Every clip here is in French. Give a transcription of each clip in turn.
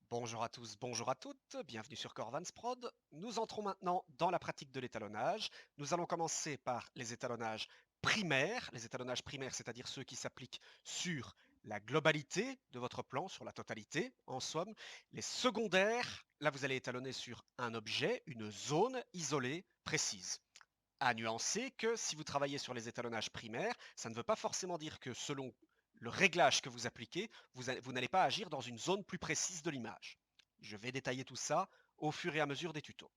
Bonjour à tous, bonjour à toutes, bienvenue sur Corvansprod. Nous entrons maintenant dans la pratique de l'étalonnage. Nous allons commencer par les étalonnages primaires. Les étalonnages primaires, c'est-à-dire ceux qui s'appliquent sur la globalité de votre plan, sur la totalité en somme. Les secondaires, là vous allez étalonner sur un objet, une zone isolée précise. À nuancer que si vous travaillez sur les étalonnages primaires, ça ne veut pas forcément dire que selon le réglage que vous appliquez, vous n'allez pas agir dans une zone plus précise de l'image. Je vais détailler tout ça au fur et à mesure des tutos.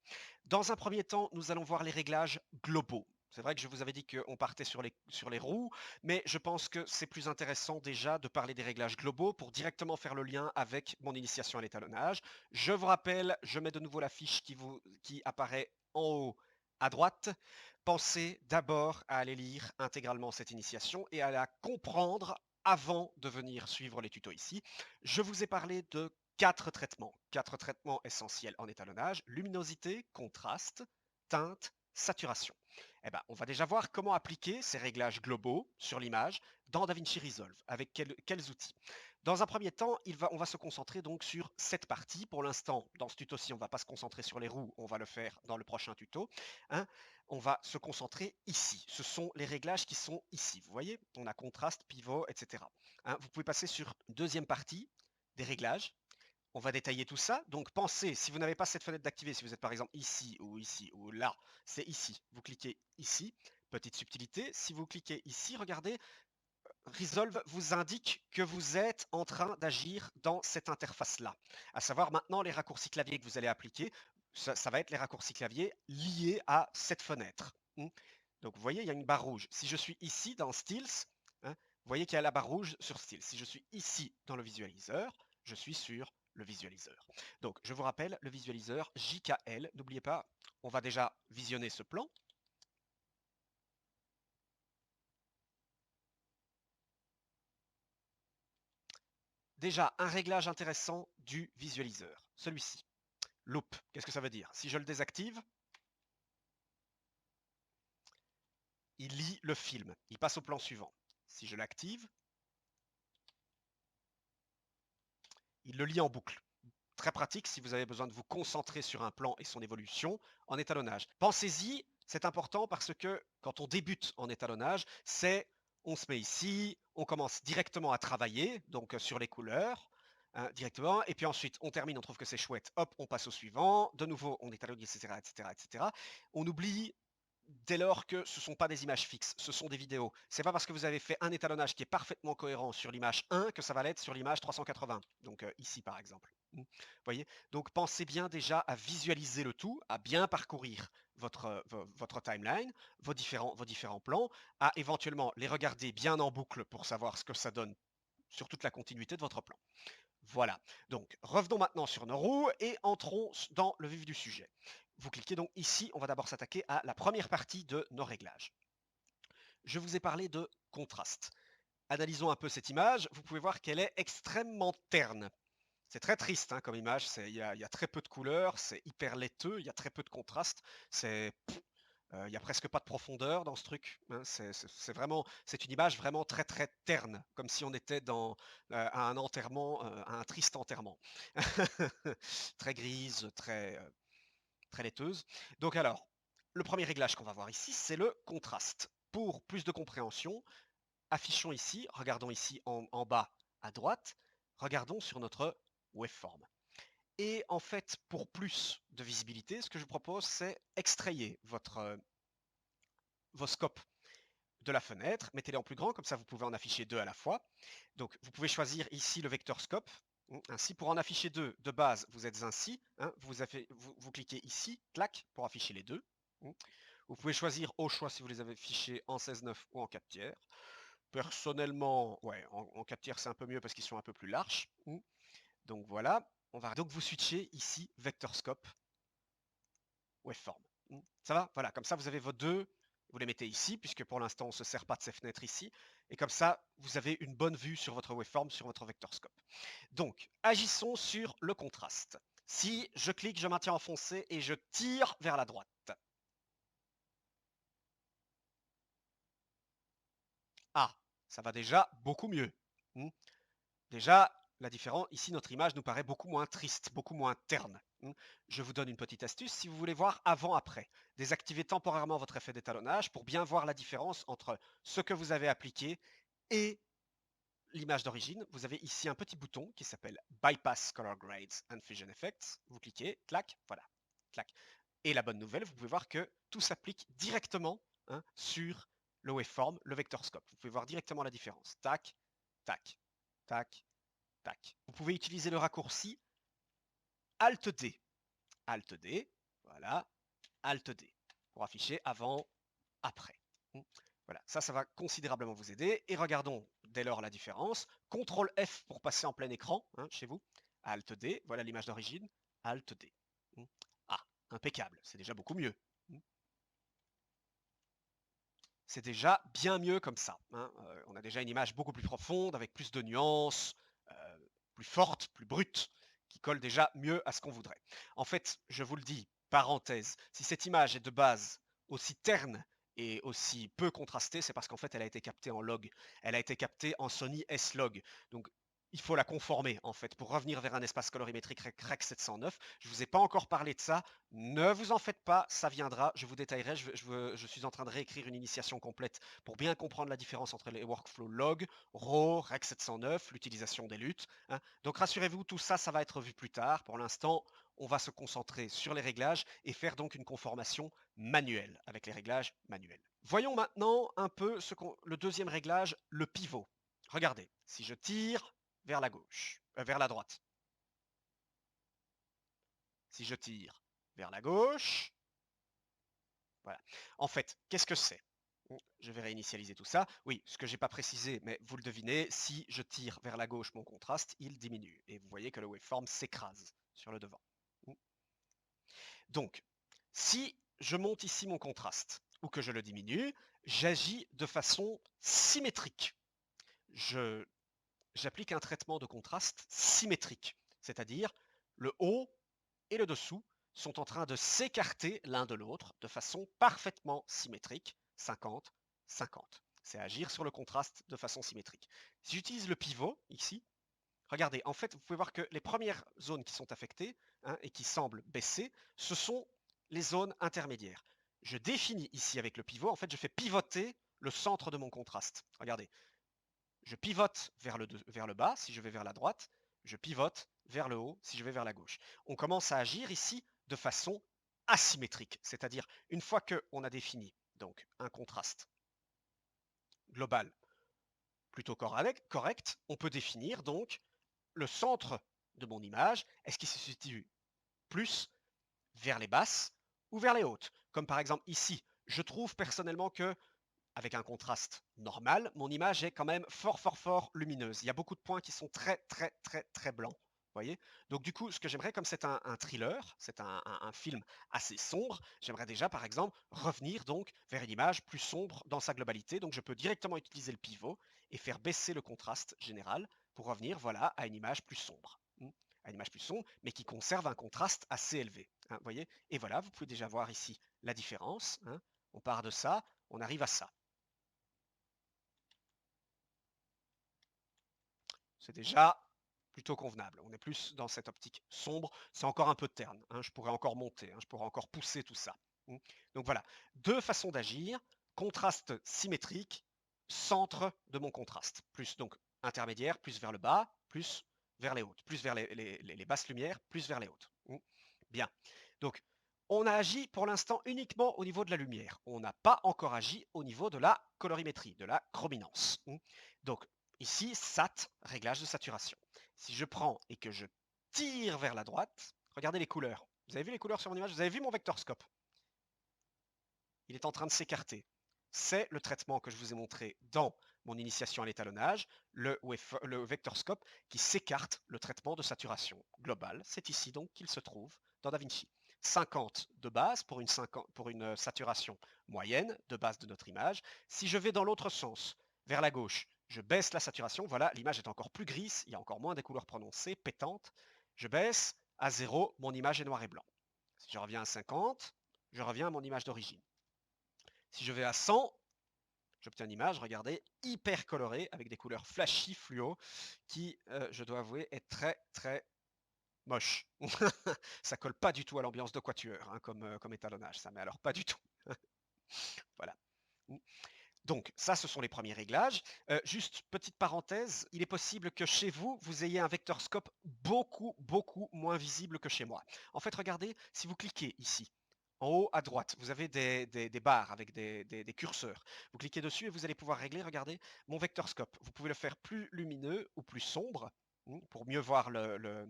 Dans un premier temps, nous allons voir les réglages globaux. C'est vrai que je vous avais dit qu'on partait sur les roues, mais je pense que c'est plus intéressant déjà de parler des réglages globaux pour directement faire le lien avec mon initiation à l'étalonnage. Je vous rappelle, je mets de nouveau la fiche qui apparaît en haut à droite. Pensez d'abord à aller lire intégralement cette initiation et à la comprendre avant de venir suivre les tutos ici. Je vous ai parlé de quatre traitements essentiels en étalonnage: luminosité, contraste, teinte, saturation. Eh ben, on va déjà voir comment appliquer ces réglages globaux sur l'image dans DaVinci Resolve, avec quels outils. Dans un premier temps, on va se concentrer donc sur cette partie. Pour l'instant, dans ce tuto-ci, on ne va pas se concentrer sur les roues, on va le faire dans le prochain tuto. Hein. On va se concentrer ici. Ce sont les réglages qui sont ici. Vous voyez, on a contraste, pivot, etc. Hein, vous pouvez passer sur deuxième partie des réglages. On va détailler tout ça. Donc pensez, si vous n'avez pas cette fenêtre d'activer, si vous êtes par exemple ici ou là, c'est ici. Vous cliquez ici. Petite subtilité, si vous cliquez ici, regardez, Resolve vous indique que vous êtes en train d'agir dans cette interface-là. À savoir maintenant les raccourcis clavier que vous allez appliquer, ça va être les raccourcis clavier liés à cette fenêtre. Donc vous voyez, il y a une barre rouge. Si je suis ici dans Styles, vous voyez qu'il y a la barre rouge sur Styles. Si je suis ici dans le visualiseur, je suis sur le visualiseur. Donc je vous rappelle, le visualiseur JKL, n'oubliez pas, on va déjà visionner ce plan. Déjà, un réglage intéressant du visualiseur, celui-ci. Loop, qu'est-ce que ça veut dire? Si je le désactive, il lit le film, il passe au plan suivant. Si je l'active, il le lit en boucle. Très pratique si vous avez besoin de vous concentrer sur un plan et son évolution en étalonnage. Pensez-y, c'est important parce que quand on débute en étalonnage, on se met ici, on commence directement à travailler, donc sur les couleurs, directement, et puis ensuite on termine, on trouve que c'est chouette, hop, on passe au suivant, de nouveau on étalonne, etc., etc., etc. On oublie dès lors que ce ne sont pas des images fixes, ce sont des vidéos. C'est pas parce que vous avez fait un étalonnage qui est parfaitement cohérent sur l'image 1 que ça va l'être sur l'image 380. Donc ici par exemple. Voyez. Donc pensez bien déjà à visualiser le tout, à bien parcourir votre timeline, vos différents plans, à éventuellement les regarder bien en boucle pour savoir ce que ça donne sur toute la continuité de votre plan. Voilà. Donc, revenons maintenant sur nos roues et entrons dans le vif du sujet. Vous cliquez donc ici, on va d'abord s'attaquer à la première partie de nos réglages. Je vous ai parlé de contraste. Analysons un peu cette image. Vous pouvez voir qu'elle est extrêmement terne. C'est très triste comme image. Il y a très peu de couleurs, c'est hyper laiteux, il y a très peu de contraste. Il n'y a presque pas de profondeur dans ce truc. Hein. C'est une image vraiment très très terne, comme si on était à un enterrement, à un triste enterrement. Très grise, très laiteuse. Donc alors, le premier réglage qu'on va voir ici, c'est le contraste. Pour plus de compréhension, affichons ici, regardons ici en bas à droite, regardons sur notre waveform. Et en fait, pour plus de visibilité, ce que je vous propose, c'est extrayer vos scopes de la fenêtre, mettez-les en plus grand, comme ça vous pouvez en afficher deux à la fois. Donc vous pouvez choisir ici le vecteur scope. Ainsi, pour en afficher deux de base, vous êtes ainsi. Vous cliquez ici, clac, pour afficher les deux. Vous pouvez choisir au choix si vous les avez affichés en 16:9 ou en 4 tiers. Personnellement, ouais, en 4 tiers c'est un peu mieux parce qu'ils sont un peu plus larges. Donc voilà, on va donc vous switcher ici vector scope waveform. Ça va? Voilà, comme ça vous avez vos deux, vous les mettez ici, puisque pour l'instant on ne se sert pas de ces fenêtres ici, et comme ça vous avez une bonne vue sur votre waveform, sur votre vector scope. Donc, agissons sur le contraste. Si je clique, je maintiens enfoncé et je tire vers la droite. Ah, ça va déjà beaucoup mieux. Déjà, la différence, ici notre image nous paraît beaucoup moins triste, beaucoup moins terne. Je vous donne une petite astuce, si vous voulez voir avant-après, désactivez temporairement votre effet d'étalonnage pour bien voir la différence entre ce que vous avez appliqué et l'image d'origine. Vous avez ici un petit bouton qui s'appelle Bypass Color Grades and Fusion Effects. Vous cliquez, clac, voilà, clac. Et la bonne nouvelle, vous pouvez voir que tout s'applique directement sur le waveform, le vector scope. Vous pouvez voir directement la différence. Tac, tac, tac, tac. Vous pouvez utiliser le raccourci Alt D. Alt D, voilà, Alt D, pour afficher avant, après. Voilà, ça va considérablement vous aider. Et regardons dès lors la différence. CTRL F pour passer en plein écran, chez vous. Alt D, voilà l'image d'origine. Alt D. Ah, impeccable, c'est déjà beaucoup mieux. C'est déjà bien mieux comme ça. On a déjà une image beaucoup plus profonde, avec plus de nuances, plus forte, plus brute, qui colle déjà mieux à ce qu'on voudrait. En fait, je vous le dis, parenthèse, si cette image est de base aussi terne et aussi peu contrastée, c'est parce qu'en fait, elle a été captée en log. Elle a été captée en Sony S-Log. Donc, il faut la conformer, en fait, pour revenir vers un espace colorimétrique Rec 709. Je ne vous ai pas encore parlé de ça. Ne vous en faites pas, ça viendra. Je vous détaillerai. Je suis en train de réécrire une initiation complète pour bien comprendre la différence entre les workflows log, RAW, Rec 709, l'utilisation des luttes. Donc rassurez-vous, tout ça, ça va être vu plus tard. Pour l'instant, on va se concentrer sur les réglages et faire donc une conformation manuelle avec les réglages manuels. Voyons maintenant un peu le deuxième réglage, le pivot. Regardez, si je tire vers la gauche, vers la droite. Si je tire vers la gauche, voilà. En fait, qu'est-ce que c'est? Je vais réinitialiser tout ça. Oui, ce que j'ai pas précisé, mais vous le devinez, si je tire vers la gauche mon contraste, il diminue. Et vous voyez que le waveform s'écrase sur le devant. Donc, si je monte ici mon contraste ou que je le diminue, j'agis de façon symétrique. J'applique un traitement de contraste symétrique, c'est-à-dire le haut et le dessous sont en train de s'écarter l'un de l'autre de façon parfaitement symétrique, 50-50. C'est agir sur le contraste de façon symétrique. Si j'utilise le pivot ici, regardez, en fait, vous pouvez voir que les premières zones qui sont affectées et qui semblent baisser, ce sont les zones intermédiaires. Je définis ici avec le pivot, en fait, je fais pivoter le centre de mon contraste. Regardez, je pivote vers le bas si je vais vers la droite, je pivote vers le haut si je vais vers la gauche. On commence à agir ici de façon asymétrique, c'est-à-dire une fois qu'on a défini donc un contraste global plutôt correct, on peut définir donc le centre de mon image, est-ce qu'il se situe plus vers les basses ou vers les hautes? Comme par exemple ici, je trouve personnellement que avec un contraste normal, mon image est quand même fort lumineuse. Il y a beaucoup de points qui sont très blancs. Voyez. Donc du coup, ce que j'aimerais, comme c'est un thriller, c'est un film assez sombre, j'aimerais déjà, par exemple, revenir donc vers une image plus sombre dans sa globalité. Donc je peux directement utiliser le pivot et faire baisser le contraste général pour revenir, voilà, à une image plus sombre. À une image plus sombre, mais qui conserve un contraste assez élevé. Voyez. Et voilà, vous pouvez déjà voir ici la différence. On part de ça, on arrive à ça. C'est déjà plutôt convenable. On est plus dans cette optique sombre. C'est encore un peu terne. Je pourrais encore monter, je pourrais encore pousser tout ça. Donc voilà, deux façons d'agir. Contraste symétrique, centre de mon contraste. Plus donc intermédiaire, plus vers le bas, plus vers les hautes. Plus vers les basses lumières, plus vers les hautes. Bien. Donc, on a agi pour l'instant uniquement au niveau de la lumière. On n'a pas encore agi au niveau de la colorimétrie, de la chrominance. Donc, ici, SAT, réglage de saturation. Si je prends et que je tire vers la droite, regardez les couleurs. Vous avez vu les couleurs sur mon image? Vous avez vu mon vector scope? Il est en train de s'écarter. C'est le traitement que je vous ai montré dans mon initiation à l'étalonnage, le vector scope qui s'écarte le traitement de saturation globale. C'est ici donc qu'il se trouve dans DaVinci. 50 de base pour une saturation moyenne de base de notre image. Si je vais dans l'autre sens, vers la gauche, je baisse la saturation. Voilà, l'image est encore plus grise, il y a encore moins des couleurs prononcées, pétantes. Je baisse à 0, mon image est noir et blanc. Si je reviens à 50, je reviens à mon image d'origine. Si je vais à 100, j'obtiens une image, regardez, hyper colorée, avec des couleurs flashy, fluo, qui, je dois avouer, est très très moche. Ça colle pas du tout à l'ambiance de Quatuor, hein, comme étalonnage, ça, mais alors pas du tout. Voilà. Donc ça, ce sont les premiers réglages. Juste petite parenthèse, il est possible que chez vous, vous ayez un vector scope beaucoup moins visible que chez moi. En fait, regardez, si vous cliquez ici, en haut à droite, vous avez des barres avec des curseurs. Vous cliquez dessus et vous allez pouvoir régler, regardez, mon vector scope. Vous pouvez le faire plus lumineux ou plus sombre pour mieux voir le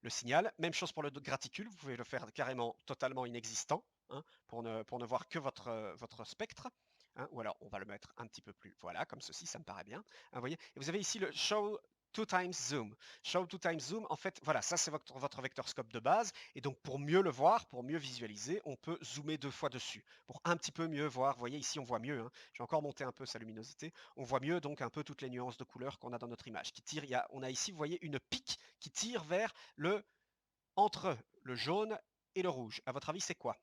signal. Même chose pour le graticule, vous pouvez le faire carrément totalement inexistant, hein, pour ne voir que votre spectre. Hein, ou alors on va le mettre un petit peu plus, voilà, comme ceci, ça me paraît bien. Hein, vous voyez, et vous avez ici le Show 2 times Zoom. Show 2 times Zoom, en fait, voilà, ça c'est votre vector scope de base. Et donc pour mieux le voir, pour mieux visualiser, on peut zoomer 2 fois dessus. Pour un petit peu mieux voir, vous voyez ici on voit mieux, hein. Je vais encore monter un peu sa luminosité. On voit mieux donc un peu toutes les nuances de couleurs qu'on a dans notre image. Qui tire, on a ici, vous voyez, une pique qui tire vers entre le jaune et le rouge. À votre avis, c'est quoi?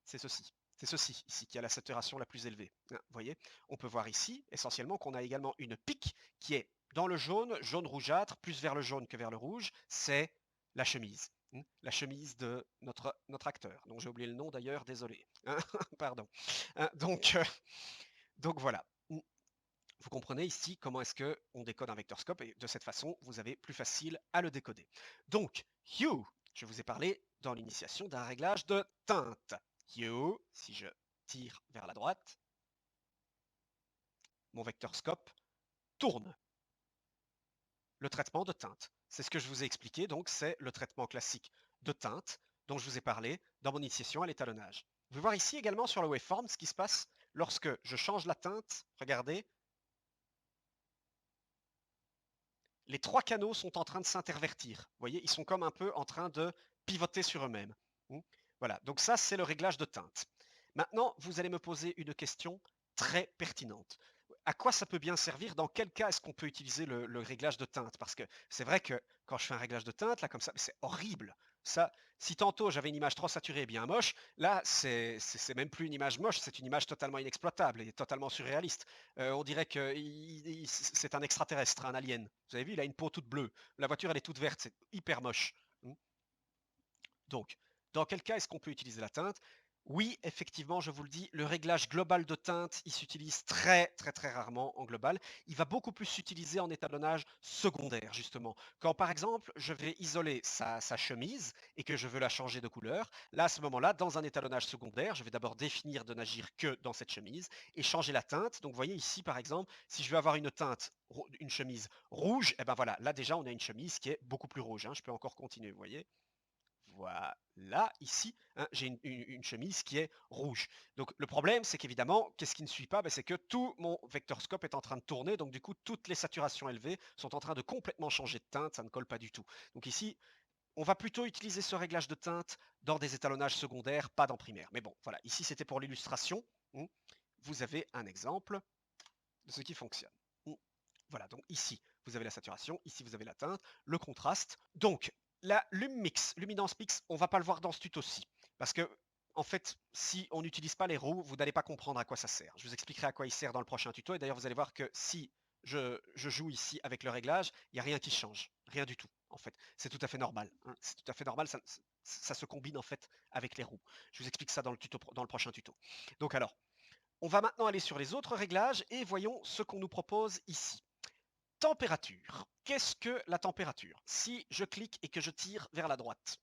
C'est ceci. C'est ceci ici qui a la saturation la plus élevée. Vous voyez, on peut voir ici essentiellement qu'on a également une pique qui est dans le jaune, jaune rougeâtre, plus vers le jaune que vers le rouge. C'est la chemise. La chemise de notre acteur, dont j'ai oublié le nom d'ailleurs, désolé. Pardon. Donc voilà. Vous comprenez ici comment est-ce qu'on décode un vector scope et de cette façon, vous avez plus facile à le décoder. Donc, Hue, je vous ai parlé dans l'initiation d'un réglage de teinte. Hue, si je tire vers la droite, mon vector scope tourne. Le traitement de teinte, c'est ce que je vous ai expliqué, donc c'est le traitement classique de teinte dont je vous ai parlé dans mon initiation à l'étalonnage. Vous pouvez voir ici également sur le waveform ce qui se passe lorsque je change la teinte. Regardez, les 3 canaux sont en train de s'intervertir. Vous voyez, ils sont comme un peu en train de pivoter sur eux-mêmes. Voilà, donc ça, c'est le réglage de teinte. Maintenant, vous allez me poser une question très pertinente. À quoi ça peut bien servir? Dans quel cas est-ce qu'on peut utiliser le réglage de teinte? Parce que c'est vrai que quand je fais un réglage de teinte, là, comme ça, c'est horrible. Ça, si tantôt j'avais une image trop saturée et bien moche, là, c'est même plus une image moche, c'est une image totalement inexploitable et totalement surréaliste. On dirait que c'est un extraterrestre, un alien. Vous avez vu, il a une peau toute bleue. La voiture, elle est toute verte, c'est hyper moche. Donc, dans quel cas est-ce qu'on peut utiliser la teinte? Oui, effectivement, je vous le dis, le réglage global de teinte, il s'utilise très rarement en global. Il va beaucoup plus s'utiliser en étalonnage secondaire, justement. Quand par exemple, je vais isoler sa chemise et que je veux la changer de couleur, là, à ce moment-là, dans un étalonnage secondaire, je vais d'abord définir de n'agir que dans cette chemise et changer la teinte. Donc, vous voyez ici, par exemple, si je veux avoir une teinte, une chemise rouge, et ben voilà, là déjà, on a une chemise qui est beaucoup plus rouge. Hein. Je peux encore continuer, vous voyez. Voilà, ici, hein, j'ai une chemise qui est rouge. Donc le problème, c'est qu'évidemment, qu'est-ce qui ne suit pas? C'est que tout mon vector scope est en train de tourner, donc du coup, toutes les saturations élevées sont en train de complètement changer de teinte, ça ne colle pas du tout. Donc ici, on va plutôt utiliser ce réglage de teinte dans des étalonnages secondaires, pas dans primaire. Mais bon, voilà, ici c'était pour l'illustration. Vous avez un exemple de ce qui fonctionne. Voilà, donc ici, vous avez la saturation, ici, vous avez la teinte, le contraste. Donc, la luminance mix, on va pas le voir dans ce tuto-ci. Parce que, en fait, si on n'utilise pas les roues, vous n'allez pas comprendre à quoi ça sert. Je vous expliquerai à quoi il sert dans le prochain tuto. Et d'ailleurs, vous allez voir que si je joue ici avec le réglage, il n'y a rien qui change. Rien du tout, en fait. C'est tout à fait normal. Hein. C'est tout à fait normal. Ça se combine, en fait, avec les roues. Je vous explique ça dans le prochain tuto. Donc alors, on va maintenant aller sur les autres réglages et voyons ce qu'on nous propose ici. Température. Qu'est-ce que la température? Si je clique et que je tire vers la droite,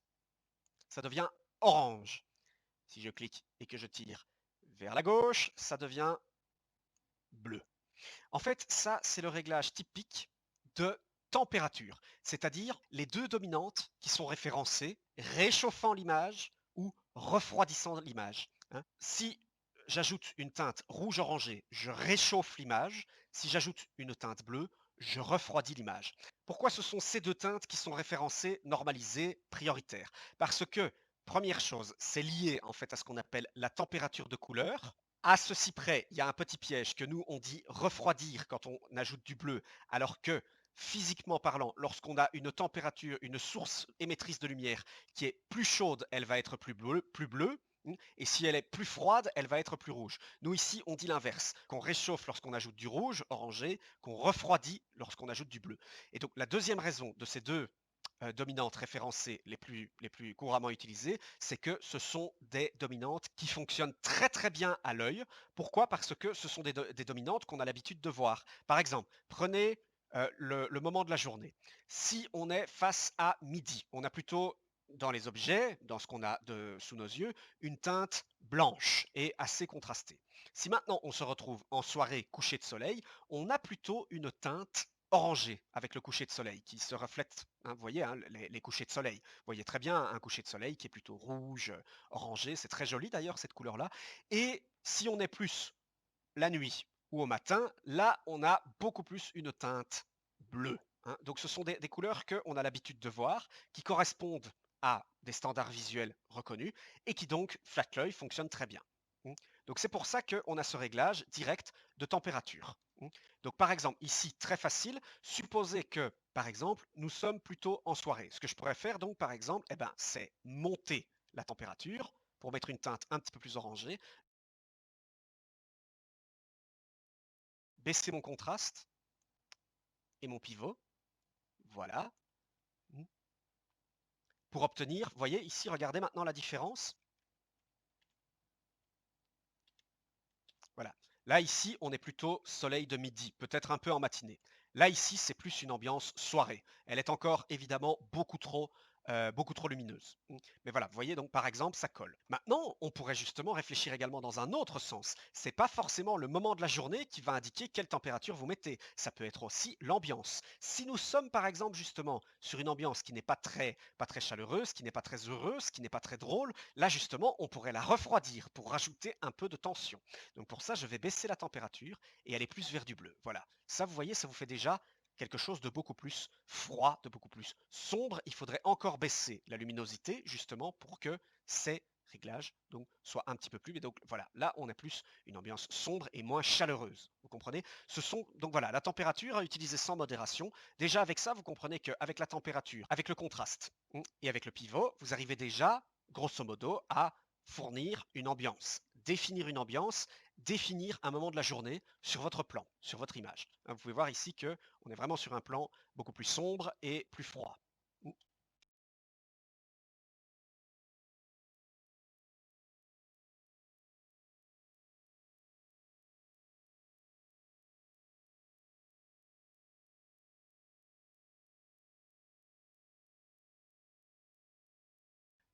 ça devient orange. Si je clique et que je tire vers la gauche, ça devient bleu. En fait, ça, c'est le réglage typique de température, c'est-à-dire les deux dominantes qui sont référencées, réchauffant l'image ou refroidissant l'image. Si j'ajoute une teinte rouge-orangé, je réchauffe l'image. Si j'ajoute une teinte bleue, je refroidis l'image. Pourquoi ce sont ces deux teintes qui sont référencées, normalisées, prioritaires? Parce que, première chose, c'est lié en fait à ce qu'on appelle la température de couleur. À ceci près, il y a un petit piège que nous, on dit refroidir quand on ajoute du bleu, alors que physiquement parlant, lorsqu'on a une température, une source émettrice de lumière qui est plus chaude, elle va être plus bleue. Et si elle est plus froide, elle va être plus rouge. Nous ici, on dit l'inverse, qu'on réchauffe lorsqu'on ajoute du rouge, orangé, qu'on refroidit lorsqu'on ajoute du bleu. Et donc la deuxième raison de ces deux dominantes référencées les plus couramment utilisées, c'est que ce sont des dominantes qui fonctionnent très très bien à l'œil. Pourquoi? Parce que ce sont des dominantes qu'on a l'habitude de voir. Par exemple, prenez le moment de la journée. Si on est face à midi, on a plutôt dans les objets, dans ce qu'on a sous nos yeux, une teinte blanche et assez contrastée. Si maintenant on se retrouve en soirée coucher de soleil, on a plutôt une teinte orangé avec le coucher de soleil qui se reflète. Vous voyez les couchers de soleil. Vous voyez très bien un coucher de soleil qui est plutôt rouge, orangé. C'est très joli d'ailleurs cette couleur-là. Et si on est plus la nuit ou au matin, là on a beaucoup plus une teinte bleue. Donc ce sont des couleurs qu'on a l'habitude de voir, qui correspondent à des standards visuels reconnus et qui donc flattent l'œil, fonctionnent très bien. Donc c'est pour ça qu'on a ce réglage direct de température. Donc par exemple, ici, très facile, supposez que, par exemple, nous sommes plutôt en soirée. Ce que je pourrais faire donc, par exemple, c'est monter la température pour mettre une teinte un petit peu plus orangée, baisser mon contraste et mon pivot, voilà, pour obtenir, vous voyez ici, regardez maintenant la différence. Voilà. Là, ici, on est plutôt soleil de midi, peut-être un peu en matinée. Là, ici, c'est plus une ambiance soirée. Elle est encore évidemment beaucoup trop lumineuse. Mais voilà, vous voyez donc par exemple, ça colle. Maintenant, on pourrait justement réfléchir également dans un autre sens. C'est pas forcément le moment de la journée qui va indiquer quelle température vous mettez. Ça peut être aussi l'ambiance. Si nous sommes par exemple justement sur une ambiance qui n'est pas très chaleureuse, qui n'est pas très heureuse, qui n'est pas très drôle, là justement, on pourrait la refroidir pour rajouter un peu de tension. Donc pour ça, je vais baisser la température et aller plus vers du bleu. Voilà. Ça, vous voyez, ça vous fait déjà quelque chose de beaucoup plus froid, de beaucoup plus sombre. Il faudrait encore baisser la luminosité, justement, pour que ces réglages donc, soient un petit peu plus. Mais donc voilà, là, on a plus une ambiance sombre et moins chaleureuse. Vous comprenez? Donc voilà, la température à utiliser sans modération. Déjà, avec ça, vous comprenez qu'avec la température, avec le contraste et avec le pivot, vous arrivez déjà, grosso modo, à fournir une ambiance, définir une ambiance, définir un moment de la journée sur votre plan, sur votre image. Vous pouvez voir ici qu'on est vraiment sur un plan beaucoup plus sombre et plus froid.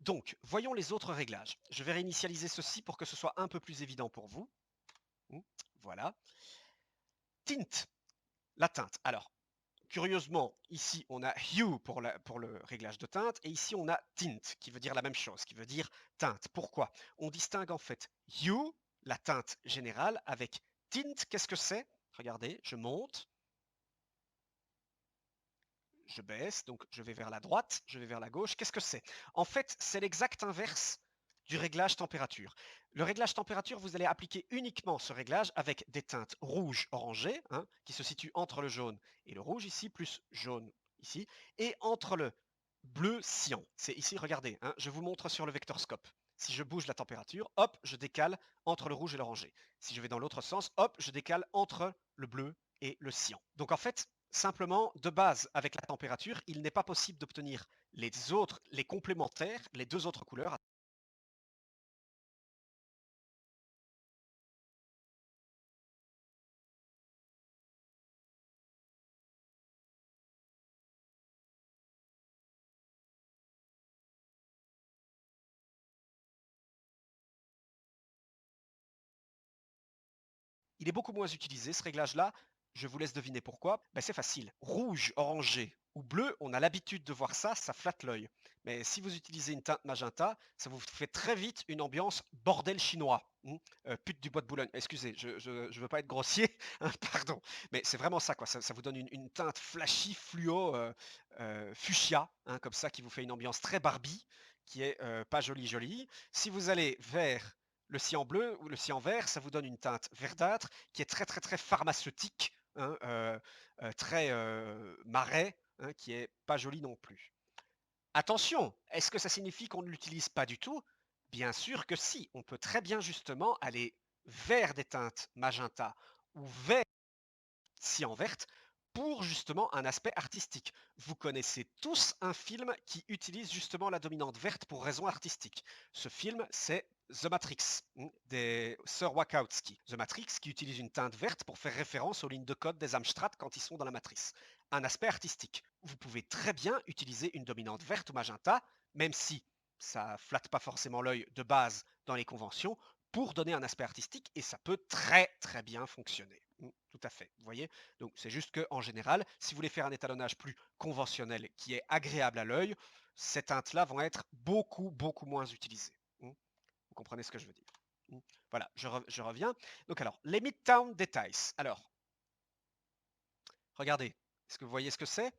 Donc, voyons les autres réglages. Je vais réinitialiser ceci pour que ce soit un peu plus évident pour vous. Voilà. Tint, la teinte. Alors, curieusement, ici, on a Hue pour le réglage de teinte, et ici, on a Tint, qui veut dire la même chose, qui veut dire teinte. Pourquoi? On distingue en fait Hue, la teinte générale, avec Tint, qu'est-ce que c'est? Regardez, je monte, je baisse, donc je vais vers la droite, je vais vers la gauche. Qu'est-ce que c'est? En fait, c'est l'exact inverse du réglage température. Le réglage température, vous allez appliquer uniquement ce réglage avec des teintes rouge orangé, qui se situent entre le jaune et le rouge ici, plus jaune ici, et entre le bleu cyan. C'est ici, regardez, je vous montre sur le vectorscope. Si je bouge la température, hop, je décale entre le rouge et l'orangé. Si je vais dans l'autre sens, hop, je décale entre le bleu et le cyan. Donc en fait, simplement, de base, avec la température, il n'est pas possible d'obtenir les complémentaires, les deux autres couleurs. Il est beaucoup moins utilisé, ce réglage-là. Je vous laisse deviner pourquoi. Ben, c'est facile. Rouge, orangé ou bleu, on a l'habitude de voir ça, ça flatte l'œil. Mais si vous utilisez une teinte magenta, ça vous fait très vite une ambiance bordel chinois. Pute du bois de Boulogne. Excusez, je ne veux pas être grossier, pardon. Mais c'est vraiment ça, quoi. Ça vous donne une teinte flashy, fluo, fuchsia, comme ça, qui vous fait une ambiance très Barbie, qui est pas jolie jolie. Si vous allez vers le cyan bleu ou le cyan vert, ça vous donne une teinte verdâtre qui est très très très pharmaceutique, très marais, qui est pas joli non plus. Attention, est-ce que ça signifie qu'on ne l'utilise pas du tout? Bien sûr que si, on peut très bien justement aller vers des teintes magenta ou vers cyan verte pour justement un aspect artistique. Vous connaissez tous un film qui utilise justement la dominante verte pour raison artistique. Ce film, c'est The Matrix, des sœurs Wachowski. The Matrix qui utilise une teinte verte pour faire référence aux lignes de code des Amstrad quand ils sont dans la matrice. Un aspect artistique. Vous pouvez très bien utiliser une dominante verte ou magenta, même si ça flatte pas forcément l'œil de base dans les conventions, pour donner un aspect artistique et ça peut très très bien fonctionner. Tout à fait, vous voyez. Donc c'est juste qu'en général, si vous voulez faire un étalonnage plus conventionnel qui est agréable à l'œil, ces teintes-là vont être beaucoup moins utilisées. Vous comprenez ce que je veux dire. Voilà, je reviens. Donc alors, les Midtown Details. Alors, regardez, est-ce que vous voyez ce que c'est?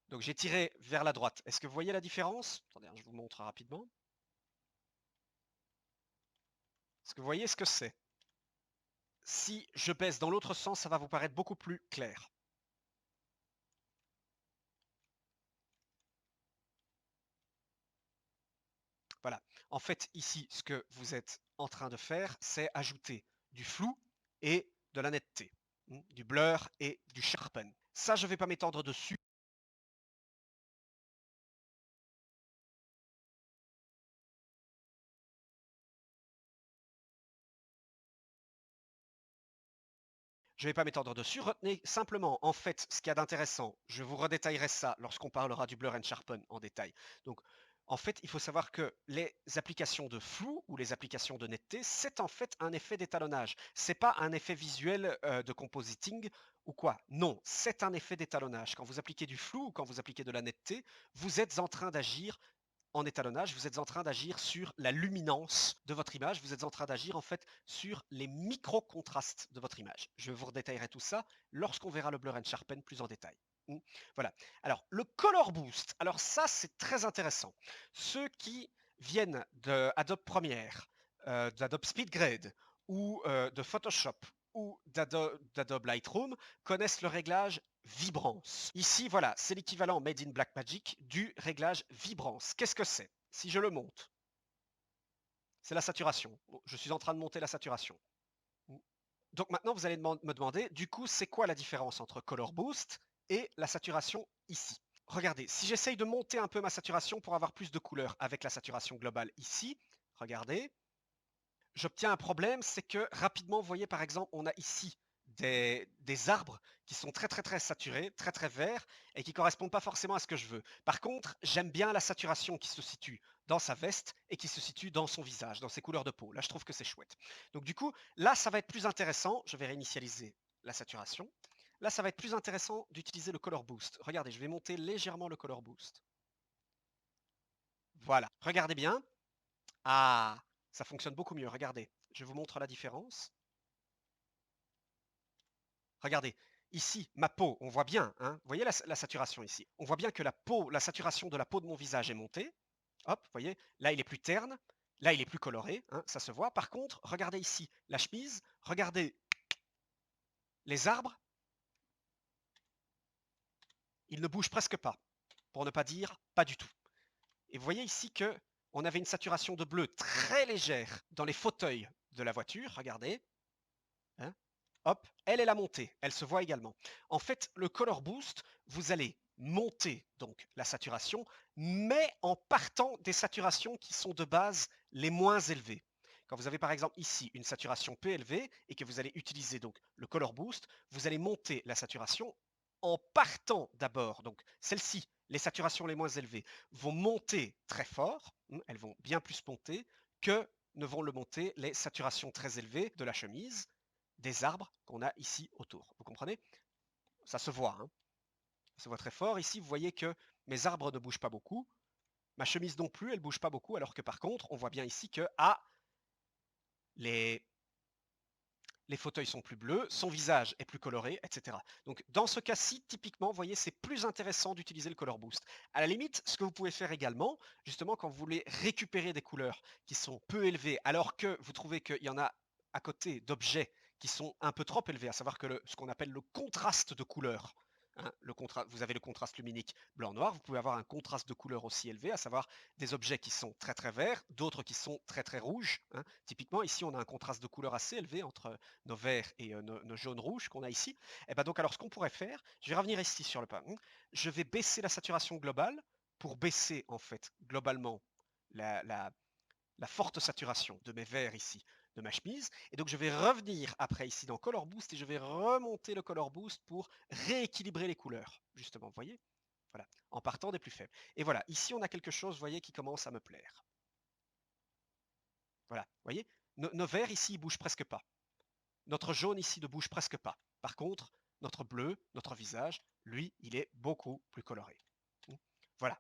Donc j'ai tiré vers la droite. Est-ce que vous voyez la différence? Attendez, je vous montre rapidement. Est-ce que vous voyez ce que c'est? Si je baisse dans l'autre sens, ça va vous paraître beaucoup plus clair. Voilà. En fait, ici, ce que vous êtes en train de faire, c'est ajouter du flou et de la netteté, du blur et du sharpen. Ça, je ne vais pas m'étendre dessus. Je ne vais pas m'étendre dessus. Retenez simplement, en fait, ce qu'il y a d'intéressant. Je vous redétaillerai ça lorsqu'on parlera du blur and sharpen en détail. Donc, en fait, il faut savoir que les applications de flou ou les applications de netteté, c'est en fait un effet d'étalonnage. C'est pas un effet visuel de compositing ou quoi. Non, c'est un effet d'étalonnage. Quand vous appliquez du flou ou quand vous appliquez de la netteté, vous êtes en train d'agir en étalonnage, vous êtes en train d'agir sur la luminance de votre image, vous êtes en train d'agir en fait sur les micro-contrastes de votre image. Je vous redétaillerai tout ça lorsqu'on verra le Blur and Sharpen plus en détail. Voilà. Alors, le Color Boost, alors ça c'est très intéressant. Ceux qui viennent d'Adobe Premiere, d'Adobe SpeedGrade ou de Photoshop ou d'Adobe Lightroom connaissent le réglage vibrance. Ici, voilà, c'est l'équivalent Made in Blackmagic du réglage vibrance. Qu'est-ce que c'est? Si je le monte, c'est la saturation. Je suis en train de monter la saturation. Donc maintenant, vous allez me demander, du coup, c'est quoi la différence entre Color Boost et la saturation ici? Regardez, si j'essaye de monter un peu ma saturation pour avoir plus de couleurs avec la saturation globale ici, regardez, j'obtiens un problème, c'est que rapidement, vous voyez par exemple, on a ici des arbres qui sont très saturés, très verts, et qui correspondent pas forcément à ce que je veux. Par contre, j'aime bien la saturation qui se situe dans sa veste et qui se situe dans son visage, dans ses couleurs de peau. Là, je trouve que c'est chouette. Donc du coup, là, ça va être plus intéressant. Je vais réinitialiser la saturation. Là, ça va être plus intéressant d'utiliser le Color Boost. Regardez, je vais monter légèrement le Color Boost. Voilà, regardez bien. Ah, ça fonctionne beaucoup mieux. Regardez, je vous montre la différence. Regardez, ici, ma peau, on voit bien, hein, vous voyez la saturation ici. On voit bien que la peau, la saturation de la peau de mon visage est montée. Hop, vous voyez, là il est plus terne, là il est plus coloré, hein, ça se voit. Par contre, regardez ici la chemise, regardez les arbres, ils ne bougent presque pas, pour ne pas dire pas du tout. Et vous voyez ici que on avait une saturation de bleu très légère dans les fauteuils de la voiture, regardez. Hein, hop, elle est la montée, elle se voit également. En fait, le Color Boost, vous allez monter donc la saturation, mais en partant des saturations qui sont de base les moins élevées. Quand vous avez par exemple ici une saturation peu élevée et que vous allez utiliser donc le Color Boost, vous allez monter la saturation en partant d'abord. Donc celle-ci, les saturations les moins élevées, vont monter très fort, elles vont bien plus monter que ne vont le monter les saturations très élevées de la chemise, des arbres qu'on a ici autour. Vous comprenez? Ça se voit, hein, ça se voit très fort. Ici, vous voyez que mes arbres ne bougent pas beaucoup. Ma chemise non plus, elle bouge pas beaucoup, alors que par contre, on voit bien ici que les, les fauteuils sont plus bleus, son visage est plus coloré, etc. Donc dans ce cas-ci, typiquement, vous voyez, c'est plus intéressant d'utiliser le Color Boost. À la limite, ce que vous pouvez faire également, justement, quand vous voulez récupérer des couleurs qui sont peu élevées, alors que vous trouvez qu'il y en a à côté d'objets qui sont un peu trop élevés, à savoir que ce qu'on appelle le contraste de couleurs, hein, vous avez le contraste luminique blanc-noir, vous pouvez avoir un contraste de couleur aussi élevé, à savoir des objets qui sont très très verts, d'autres qui sont très très rouges, hein. Typiquement ici on a un contraste de couleur assez élevé entre nos verts et nos jaunes rouges qu'on a ici. Et ben donc alors ce qu'on pourrait faire, je vais revenir ici sur le pan, je vais baisser la saturation globale pour baisser en fait globalement la forte saturation de mes verts ici, de ma chemise. Et donc je vais revenir après ici dans Color Boost et je vais remonter le Color Boost pour rééquilibrer les couleurs, justement, vous voyez? Voilà, en partant des plus faibles. Et voilà, ici on a quelque chose, vous voyez, qui commence à me plaire. Voilà, vous voyez? Nos verts ici, ils bougent presque pas. Notre jaune ici ne bouge presque pas. Par contre, notre bleu, notre visage, lui, il est beaucoup plus coloré. Voilà.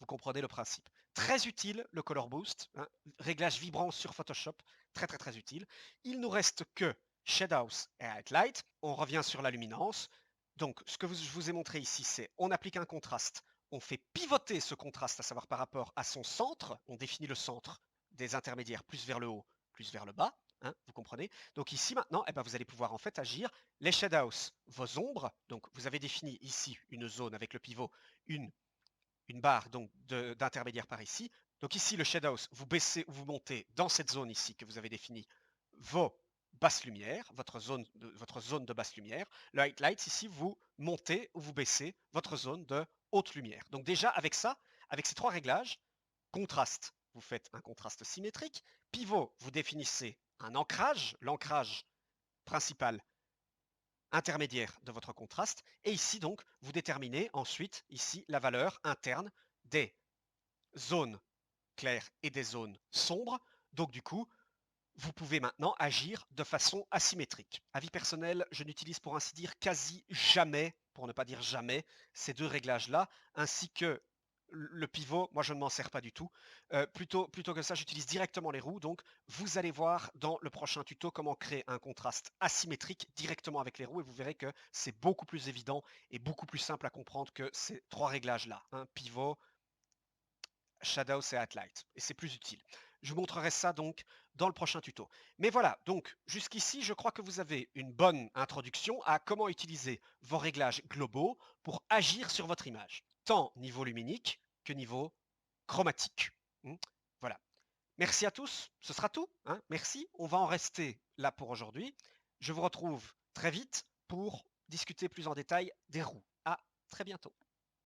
Vous comprenez le principe. Très utile le Color Boost, hein, réglage vibrant sur Photoshop, très très très utile. Il nous reste que Shadows et Highlight. On revient sur la luminance. Donc ce que je vous ai montré ici, c'est on applique un contraste, on fait pivoter ce contraste, à savoir par rapport à son centre, on définit le centre des intermédiaires plus vers le haut, plus vers le bas, hein, vous comprenez. Donc ici maintenant, eh ben, vous allez pouvoir en fait agir les shadows, vos ombres. Donc vous avez défini ici une zone avec le pivot, une barre donc d'intermédiaire par ici. Donc ici, le shadows, vous baissez ou vous montez dans cette zone ici que vous avez définie vos basses lumières, votre zone de basse lumière. Le highlight, ici, vous montez ou vous baissez votre zone de haute lumière. Donc déjà, avec ça, avec ces trois réglages, contraste, vous faites un contraste symétrique. Pivot, vous définissez un ancrage, l'ancrage principal intermédiaire de votre contraste. Et ici, donc, vous déterminez ensuite, ici, la valeur interne des zones claires et des zones sombres. Donc, du coup, vous pouvez maintenant agir de façon asymétrique. Avis personnel, je n'utilise pour ainsi dire quasi jamais, pour ne pas dire jamais, ces deux réglages-là, ainsi que le pivot, moi je ne m'en sers pas du tout. Plutôt que ça, j'utilise directement les roues. Donc vous allez voir dans le prochain tuto comment créer un contraste asymétrique directement avec les roues et vous verrez que c'est beaucoup plus évident et beaucoup plus simple à comprendre que ces trois réglages-là, hein, pivot, shadows et highlight. Et c'est plus utile. Je vous montrerai ça donc dans le prochain tuto. Mais voilà, donc jusqu'ici, je crois que vous avez une bonne introduction à comment utiliser vos réglages globaux pour agir sur votre image, tant niveau luminique que niveau chromatique. Voilà. Merci à tous. Ce sera tout, hein. Merci. On va en rester là pour aujourd'hui. Je vous retrouve très vite pour discuter plus en détail des roues. À très bientôt.